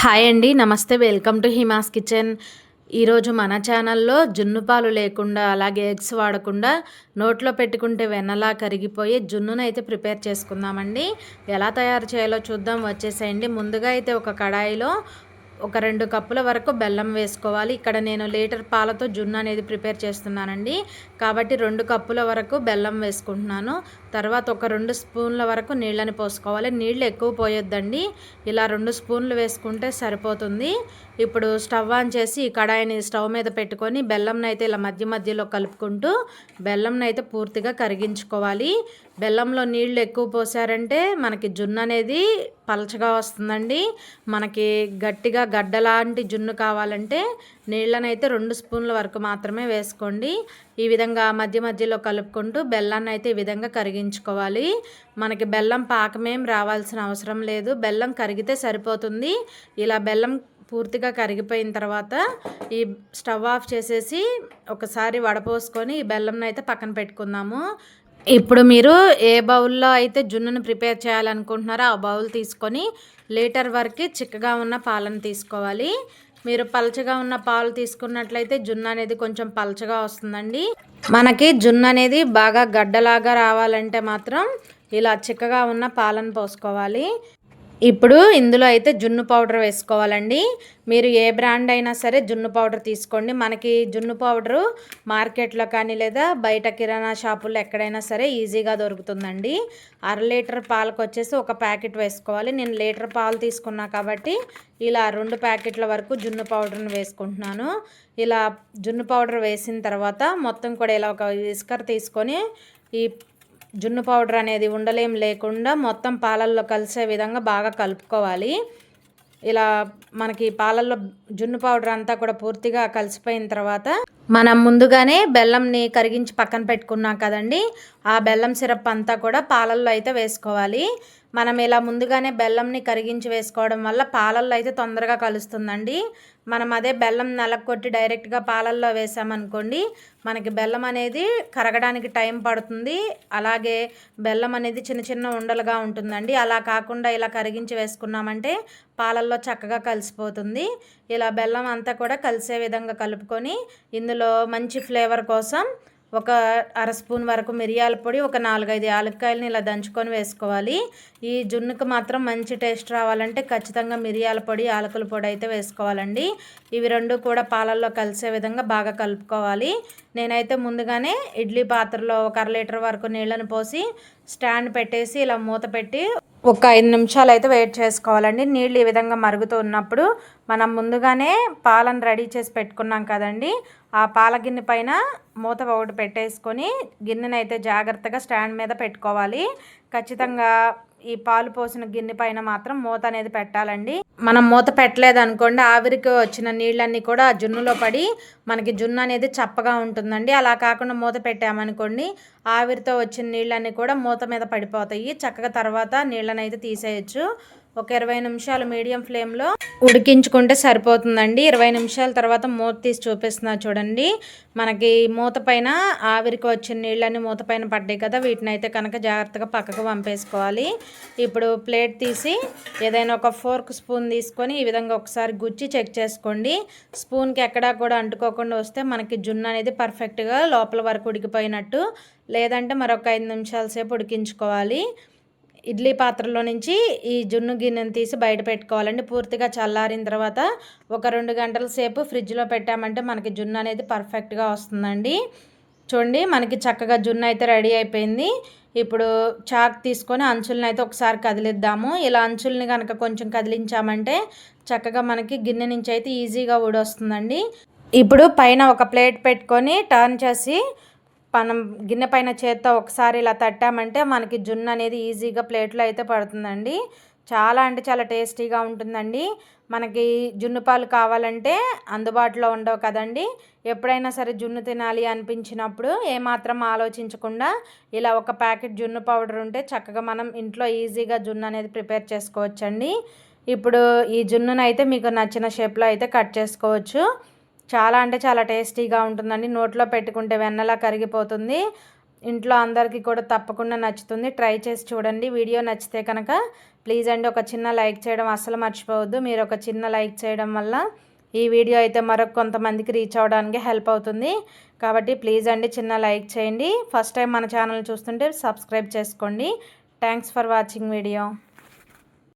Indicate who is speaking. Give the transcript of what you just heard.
Speaker 1: Hi అండి. నమస్తే. Welcome to Hima's kitchen. ఈరోజు మన ఛానల్లో జున్ను పాలు లేకుండా, అలాగే ఎగ్స్ వాడకుండా నోట్లో పెట్టుకుంటే వెన్నలా కరిగిపోయే జున్నునైతే ప్రిపేర్ చేసుకుందామండి. ఎలా తయారు చేయాలో చూద్దాం, వచ్చేసేయండి. ముందుగా అయితే ఒక కడాయిలో ఒక 2 కప్పుల వరకు బెల్లం వేసుకోవాలి. ఇక్కడ నేను లీటర్ పాలతో జున్ను అనేది ప్రిపేర్ చేస్తున్నానండి. కాబట్టి 2 కప్పుల వరకు బెల్లం వేసుకుంటున్నాను. తర్వాత ఒక 2 స్పూన్ల వరకు నీళ్ళని పోసుకోవాలి. నీళ్ళు ఎక్కువ పోయొద్దండి. ఇలా 2 స్పూన్లు వేసుకుంటే సరిపోతుంది. ఇప్పుడు స్టవ్ ఆన్ చేసి ఈ కడాయిని స్టవ్ మీద పెట్టుకొని బెల్లంనైతే ఇలా మధ్య మధ్యలో కలుపుకుంటూ బెల్లంనైతే పూర్తిగా కరిగించుకోవాలి. బెల్లంలో నీళ్ళు ఎక్కువ పోసారంటే మనకి జున్ను అనేది పలచగా వస్తుందండి. మనకి గట్టిగా గడ్డలాంటి జున్ను కావాలంటే నీళ్ళనైతే 2 స్పూన్ల వరకు మాత్రమే వేసుకోండి. ఈ విధంగా మధ్య మధ్యలో కలుపుకుంటూ బెల్లాన్ని అయితే ఈ విధంగా కరిగించుకోవాలి. మనకి బెల్లం పాకమేం రావాల్సిన అవసరం లేదు. బెల్లం కరిగితే సరిపోతుంది. ఇలా బెల్లం పూర్తిగా కరిగిపోయిన తర్వాత ఈ స్టవ్ ఆఫ్ చేసేసి ఒకసారి వడపోసుకొని ఈ బెల్లంని అయితే పక్కన పెట్టుకుందాము. ఇప్పుడు మీరు ఏ బౌల్లో అయితే జున్నును ప్రిపేర్ చేయాలనుకుంటున్నారో ఆ బౌల్ తీసుకొని లీటర్ వరకు చిక్కగా ఉన్న పాలను తీసుకోవాలి. మీరు పలచగా ఉన్న పాలు తీసుకున్నట్లయితే జున్ను అనేది కొంచెం పలచగా వస్తుందండి. మనకి జున్ను అనేది బాగా గడ్డలాగా రావాలంటే మాత్రం ఇలా చిక్కగా ఉన్న పాలను పోసుకోవాలి. ఇప్పుడు ఇందులో అయితే జున్ను పౌడర్ వేసుకోవాలండి. మీరు ఏ బ్రాండ్ అయినా సరే జున్ను పౌడర్ తీసుకోండి. మనకి జున్ను పౌడరు మార్కెట్లో కానీ లేదా బయట కిరాణా షాపుల్లో ఎక్కడైనా సరే ఈజీగా దొరుకుతుందండి. 1/2 లీటర్ పాలకు వచ్చేసి ఒక ప్యాకెట్ వేసుకోవాలి. నేను లీటర్ పాలు తీసుకున్నా కాబట్టి ఇలా 2 ప్యాకెట్ల వరకు జున్ను పౌడర్ని వేసుకుంటున్నాను. ఇలా జున్ను పౌడర్ వేసిన తర్వాత మొత్తం కూడా ఇలా ఒక విస్కర్ తీసుకొని ఈ జున్ను పౌడర్ అనేది ఉండలేం లేకుండా మొత్తం పాలల్లో కలిసే విధంగా బాగా కలుపుకోవాలి. ఇలా మనకి పాలల్లో జున్ను పౌడర్ అంతా కూడా పూర్తిగా కలిసిపోయిన తర్వాత మనం ముందుగానే బెల్లంని కరిగించి పక్కన పెట్టుకున్నాం కదండి, ఆ బెల్లం సిరప్ అంతా కూడా పాలల్లో అయితే వేసుకోవాలి. మనం ఇలా ముందుగానే బెల్లంని కరిగించి వేసుకోవడం వల్ల పాలల్లో అయితే తొందరగా కలుస్తుందండి. మనం అదే బెల్లం నలగొట్టి డైరెక్ట్గా పాలల్లో వేసామనుకోండి, మనకి బెల్లం అనేది కరగడానికి టైం పడుతుంది. అలాగే బెల్లం అనేది చిన్న చిన్న ఉండలుగా ఉంటుందండి. అలా కాకుండా ఇలా కరిగించి వేసుకున్నామంటే పాలల్లో చక్కగా కలిసిపోతుంది. ఇలా బెల్లం అంతా కూడా కలిసే విధంగా కలుపుకొని ఇందులో మంచి ఫ్లేవర్ కోసం ఒక 1/2 స్పూన్ వరకు మిరియాల పొడి, ఒక 4-5 యాలక్కాయలని ఇలా దంచుకొని వేసుకోవాలి. ఈ జున్నుకు మాత్రం మంచి టేస్ట్ రావాలంటే ఖచ్చితంగా మిరియాల పొడి, యాలకుల పొడి అయితే వేసుకోవాలండి. ఇవి 2 కూడా పాలల్లో కలిసే విధంగా బాగా కలుపుకోవాలి. నేనైతే ముందుగానే ఇడ్లీ పాత్రలో ఒక 1/2 లీటర్ వరకు నీళ్ళను పోసి స్టాండ్ పెట్టేసి ఇలా మూత పెట్టి ఒక 5 నిమిషాలు అయితే వెయిట్ చేసుకోవాలండి. నీళ్ళు ఈ విధంగా మరుగుతూ ఉన్నప్పుడు మనం ముందుగానే పాలను రెడీ చేసి పెట్టుకున్నాం కదండి, ఆ పాల గిన్నె పైన మూత ఒకటి పెట్టేసుకొని గిన్నెని అయితే జాగ్రత్తగా స్టాండ్ మీద పెట్టుకోవాలి. ఖచ్చితంగా ఈ పాలు పోసిన గిన్నె పైన మాత్రం మూత అనేది పెట్టాలండి. మనం మూత పెట్టలేదు అనుకోండి, ఆవిరికి వచ్చిన నీళ్ళన్నీ కూడా జున్నులో పడి మనకి జున్ను అనేది చప్పగా ఉంటుందండి. అలా కాకుండా మూత పెట్టామనుకోండి, ఆవిరితో వచ్చిన నీళ్ళన్నీ కూడా మూత మీద పడిపోతాయి. చక్కగా తర్వాత నీళ్ళని అయితే తీసేయచ్చు. ఒక 20 నిమిషాలు మీడియం ఫ్లేమ్లో ఉడికించుకుంటే సరిపోతుందండి. 20 నిమిషాల తర్వాత మూత తీసి చూపిస్తున్నా చూడండి. మనకి మూత పైన ఆవిరికి వచ్చిన నీళ్ళని మూత పైన పడ్డాయి కదా, వీటిని అయితే కనుక జాగ్రత్తగా పక్కకు పంపేసుకోవాలి. ఇప్పుడు ప్లేట్ తీసి ఏదైనా ఒక ఫోర్క్ స్పూన్ తీసుకొని ఈ విధంగా ఒకసారి గుచ్చి చెక్ చేసుకోండి. స్పూన్కి ఎక్కడా కూడా అంటుకోకుండా వస్తే మనకి జున్ను అనేది పర్ఫెక్ట్గా లోపల వరకు ఉడికిపోయినట్టు. లేదంటే మరొక 5 నిమిషాల సేపు ఉడికించుకోవాలి. ఇడ్లీ పాత్రలో నుంచి ఈ జున్ను గిన్నెను తీసి బయట పెట్టుకోవాలండి. పూర్తిగా చల్లారిన తర్వాత ఒక 2 గంటల సేపు ఫ్రిడ్జ్లో పెట్టామంటే మనకి జున్ను అనేది పర్ఫెక్ట్గా వస్తుందండి. చూడండి, మనకి చక్కగా జున్ను అయితే రెడీ అయిపోయింది. ఇప్పుడు చాక్ తీసుకొని అంచులను అయితే ఒకసారి కదిలిద్దాము. ఇలా అంచుల్ని కనుక కొంచెం కదిలించామంటే చక్కగా మనకి గిన్నె నుంచి అయితే ఈజీగా ఊడొస్తుందండి. ఇప్పుడు పైన ఒక ప్లేట్ పెట్టుకొని టర్న్ చేసి మనం గిన్నె పైన చేత్తో ఒకసారి ఇలా తట్టామంటే మనకి జున్ను అనేది ఈజీగా ప్లేట్లో అయితే పడుతుందండి. చాలా అంటే చాలా టేస్టీగా ఉంటుందండి. మనకి జున్ను పాలు కావాలంటే అందుబాటులో ఉండవు కదండి. ఎప్పుడైనా సరే జున్ను తినాలి అనిపించినప్పుడు ఏమాత్రం ఆలోచించకుండా ఇలా ఒక ప్యాకెట్ జున్ను పౌడర్ ఉంటే చక్కగా మనం ఇంట్లో ఈజీగా జున్ను అనేది ప్రిపేర్ చేసుకోవచ్చండి. ఇప్పుడు ఈ జున్నును అయితే మీకు నచ్చిన షేప్లో అయితే కట్ చేసుకోవచ్చు. చాలా అంటే చాలా టేస్టీగా ఉంటుందండి. నోట్లో పెట్టుకుంటే వెన్నలా కరిగిపోతుంది. ఇంట్లో అందరికీ కూడా తప్పకుండా నచ్చుతుంది. ట్రై చేసి చూడండి. వీడియో నచ్చితే కనుక ప్లీజ్ అండి ఒక చిన్న లైక్ చేయడం అస్సలు మర్చిపోవద్దు. మీరు ఒక చిన్న లైక్ చేయడం వల్ల ఈ వీడియో అయితే మరొక కొంతమందికి రీచ్ అవ్వడానికి హెల్ప్ అవుతుంది. కాబట్టి ప్లీజ్ అండి చిన్న లైక్ చేయండి. ఫస్ట్ టైం మన ఛానల్ చూస్తుంటే సబ్స్క్రైబ్ చేసుకోండి. Thanks for watching video.